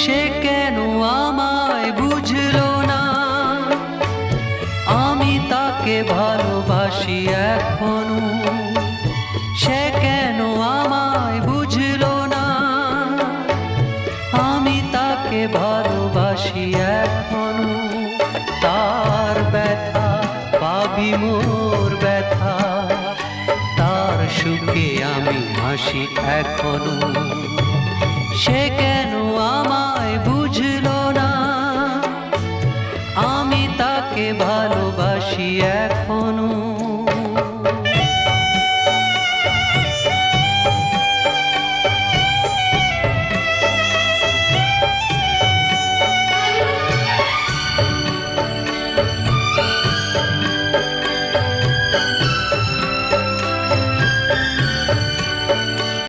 সে কেন আমায় বুঝলো না, আমি তাকে ভালোবাসি এখনো। সে কেন আমায় বুঝলো না, আমি তাকে ভালোবাসি এখনো। তার ব্যথা পাবি মোর ব্যথা, তার সুখে আমি হাসি এখনো। সে কেন আমায়